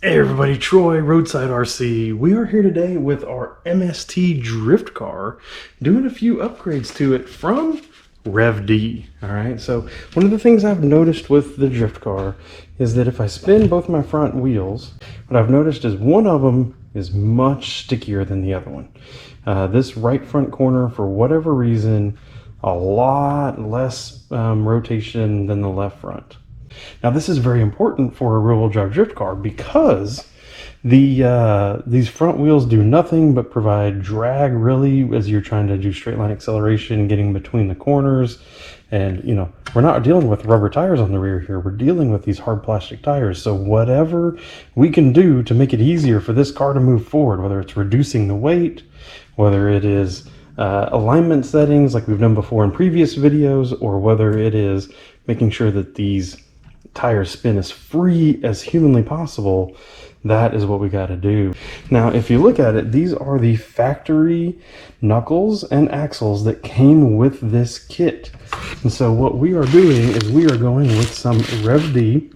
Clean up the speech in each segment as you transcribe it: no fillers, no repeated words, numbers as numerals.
Hey everybody, Troy, Roadside RC. We are here today with our MST drift car, doing a few upgrades to it from Rev D. Alright, so one of the things I've noticed with the drift car is that if I spin both my front wheels, what I've noticed is one of them is much stickier than the other one. This right front corner, for whatever reason, a lot less rotation than the left front. Now this is very important for a rear-wheel drive drift car because these front wheels do nothing but provide drag really as you're trying to do straight line acceleration, getting between the corners. And you know, we're not dealing with rubber tires on the rear here, we're dealing with these hard plastic tires. So whatever we can do to make it easier for this car to move forward, whether it's reducing the weight, whether it is alignment settings like we've done before in previous videos, or whether it is making sure that these tires spin as free as humanly possible, that is what we got to do. Now if you look at it, these are the factory knuckles and axles that came with this kit. And so what we are doing is we are going with some Rev D.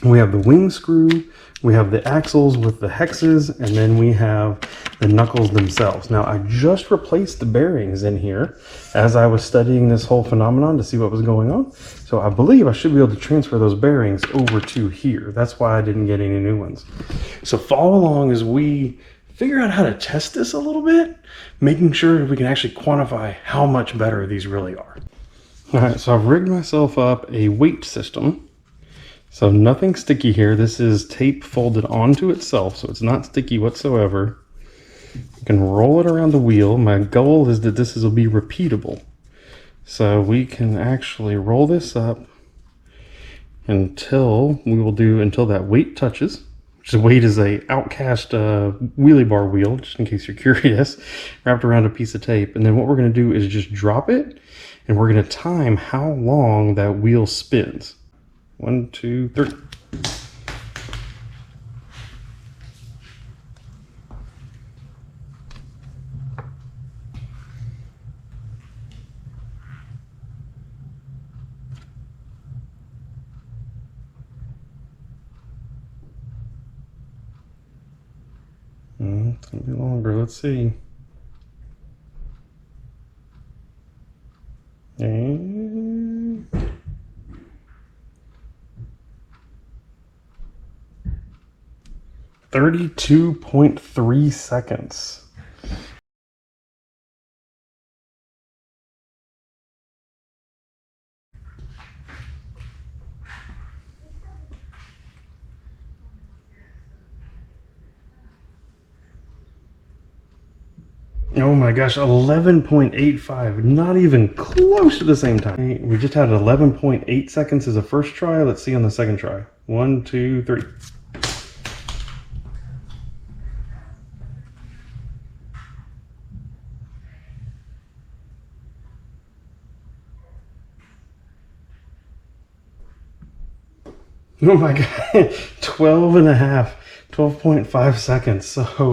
We have the wing screw, we have the axles with the hexes, and then we have the knuckles themselves. Now I just replaced the bearings in here as I was studying this whole phenomenon to see what was going on. So I believe I should be able to transfer those bearings over to here. That's why I didn't get any new ones. So follow along as we figure out how to test this a little bit, making sure we can actually quantify how much better these really are. All right, so I've rigged myself up a weight system. So nothing sticky here. This is tape folded onto itself, so it's not sticky whatsoever. You can roll it around the wheel. My goal is that this will be repeatable. So we can actually roll this up until that weight touches. Which weight is a outcast wheelie bar wheel, just in case you're curious, wrapped around a piece of tape. And then what we're going to do is just drop it, and we're going to time how long that wheel spins. 1, 2, 3. It's gonna be longer. Let's see. And 32.3 seconds. Oh my gosh, 11.85, not even close to the same time. We just had 11.8 seconds as a first try. Let's see on the second try. 1, 2, 3. Oh my god, 12.5 seconds. So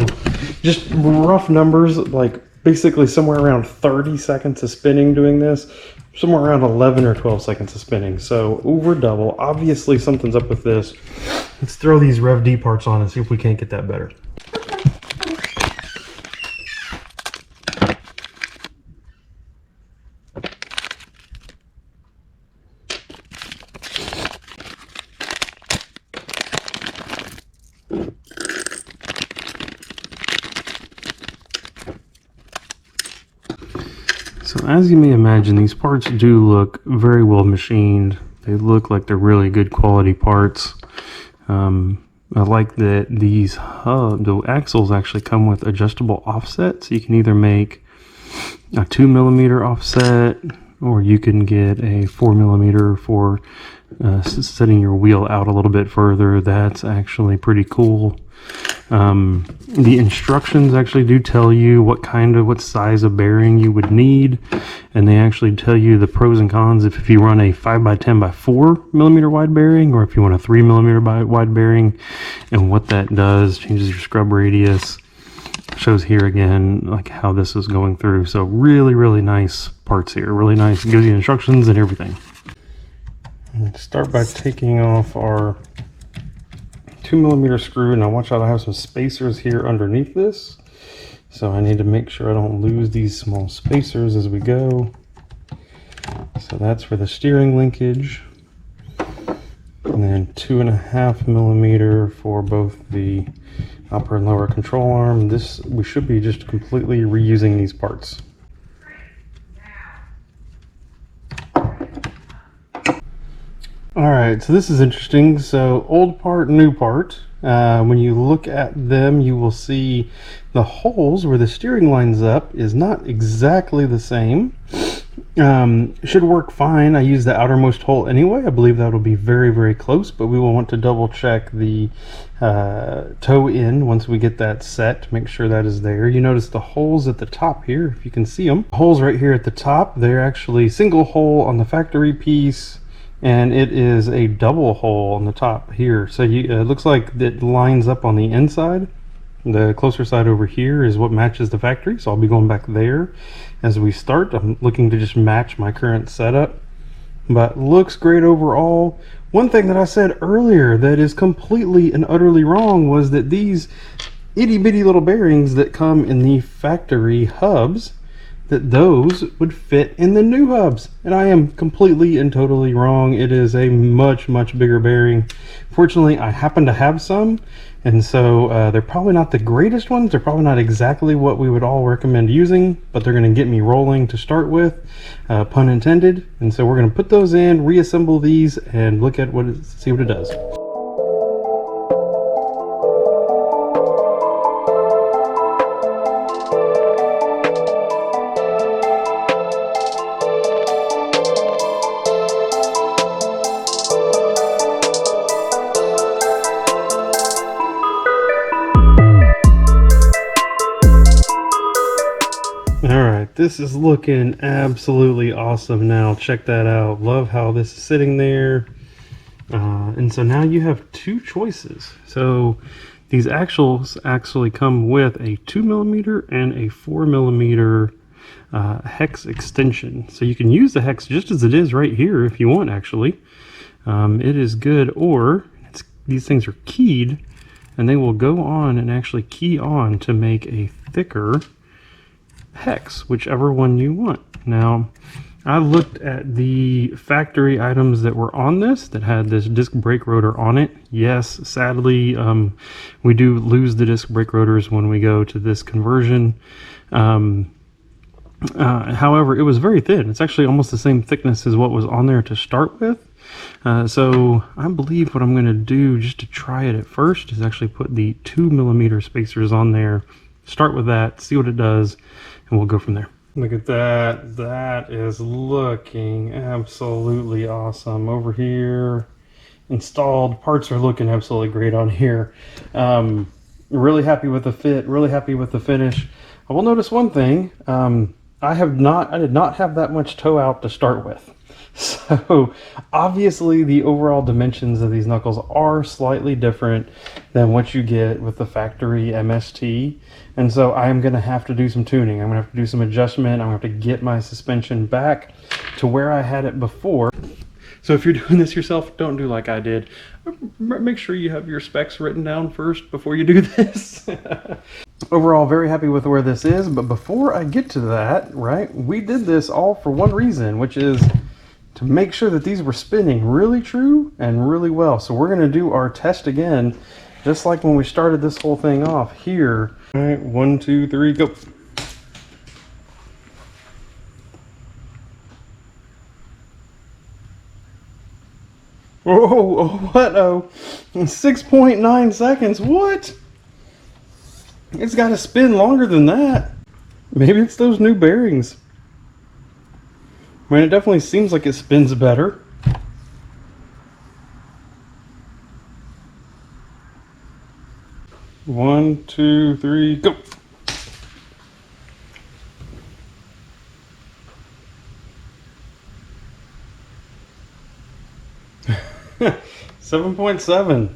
just rough numbers, like basically somewhere around 30 seconds of spinning doing this, somewhere around 11 or 12 seconds of spinning. So over double. Obviously something's up with this. Let's throw these Rev D parts on and see if we can't get that better. So as you may imagine, these parts do look very well machined. They look like they're really good quality parts. I like that the axles actually come with adjustable offsets. You can either make a 2mm offset, or you can get a 4mm for setting your wheel out a little bit further. That's actually pretty cool. The instructions actually do tell you what size of bearing you would need, and they actually tell you the pros and cons if you run a 5x10 by 4mm wide bearing, or if you want a 3mm wide bearing, and what that does. Changes your scrub radius. Shows here again like how this is going through. So really nice parts here, really nice. It gives you instructions and everything. Let's start by taking off our 2mm screw, and now watch out, I have some spacers here underneath this. So I need to make sure I don't lose these small spacers as we go. So that's for the steering linkage. And then 2.5mm for both the upper and lower control arm. This, we should be just completely reusing these parts. Alright, so this is interesting. So old part, new part. When you look at them, you will see the holes where the steering lines up is not exactly the same. Should work fine. I use the outermost hole anyway. I believe that will be very, very close, but we will want to double check the toe in once we get that set to make sure that is there. You notice the holes at the top here, if you can see them. Holes right here at the top, they're actually single hole on the factory piece, and it is a double hole on the top here. So it looks like it lines up on the inside. The closer side over here is what matches the factory, so I'll be going back there as we start. I'm looking to just match my current setup, but looks great overall. One thing that I said earlier that is completely and utterly wrong was that these itty bitty little bearings that come in the factory hubs, that those would fit in the new hubs, and I am completely and totally wrong. It is a much bigger bearing. Fortunately, I happen to have some, and so they're probably not the greatest ones. They're probably not exactly what we would all recommend using, but they're going to get me rolling to start with, pun intended. And so we're going to put those in, reassemble these, and look at see what it does. Alright, this is looking absolutely awesome now. Check that out. Love how this is sitting there. And so now you have two choices. So these axles actually come with a 2mm and a 4mm hex extension. So you can use the hex just as it is right here if you want, actually. It is good, or these things are keyed, and they will go on and actually key on to make a thicker hex, whichever one you want. Now, I looked at the factory items that were on this that had this disc brake rotor on it. Yes, sadly, we do lose the disc brake rotors when we go to this conversion. However, it was very thin. It's actually almost the same thickness as what was on there to start with. So I believe what I'm going to do just to try it at first is actually put the 2mm spacers on there, start with that, see what it does, and we'll go from there. Look at that. That is looking absolutely awesome. Over here, installed parts are looking absolutely great on here. Really happy with the fit, really happy with the finish. I will notice one thing. I did not have that much toe out to start with. So obviously the overall dimensions of these knuckles are slightly different than what you get with the factory MST. And so I am going to have to do some tuning. I'm going to have to do some adjustment. I'm going to have to get my suspension back to where I had it before. So if you're doing this yourself, don't do like I did. Make sure you have your specs written down first before you do this. Overall, very happy with where this is. But before I get to that, right, we did this all for one reason, which is to make sure that these were spinning really true and really well. So we're going to do our test again, just like when we started this whole thing off here. All right, 1, 2, 3, go. Oh, what? Oh, 6.9 seconds. What? It's got to spin longer than that. Maybe it's those new bearings. I mean, it definitely seems like it spins better. One, two, three, go. $7.7.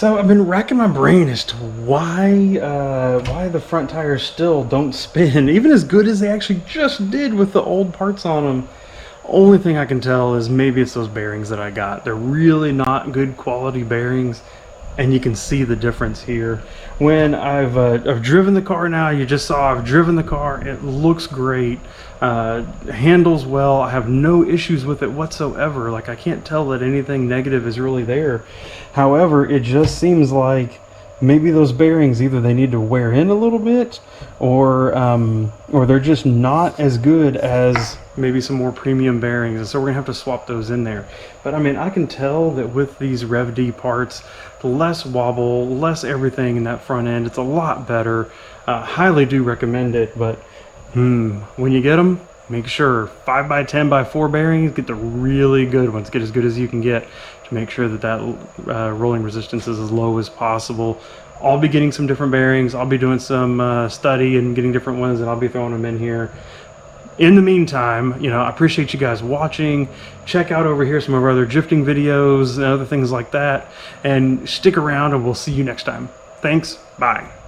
So I've been racking my brain as to why the front tires still don't spin, even as good as they actually just did with the old parts on them. Only thing I can tell is maybe it's those bearings that I got. They're really not good quality bearings, and you can see the difference here. When I've driven the car now, you just saw I've driven the car. It looks great, handles well. I have no issues with it whatsoever. Like, I can't tell that anything negative is really there. However, it just seems like maybe those bearings, either they need to wear in a little bit, or they're just not as good as maybe some more premium bearings, and so we're gonna have to swap those in there. But I mean, I can tell that with these Rev D parts, less wobble, less everything in that front end, it's a lot better. Highly do recommend it. But when you get them, make sure 5x10x4 bearings, get the really good ones, get as good as you can get to make sure that rolling resistance is as low as possible. I'll be getting some different bearings. I'll be doing some study and getting different ones, and I'll be throwing them in here. In the meantime, you know, I appreciate you guys watching. Check out over here some of our other drifting videos and other things like that, and stick around, and we'll see you next time. Thanks. Bye.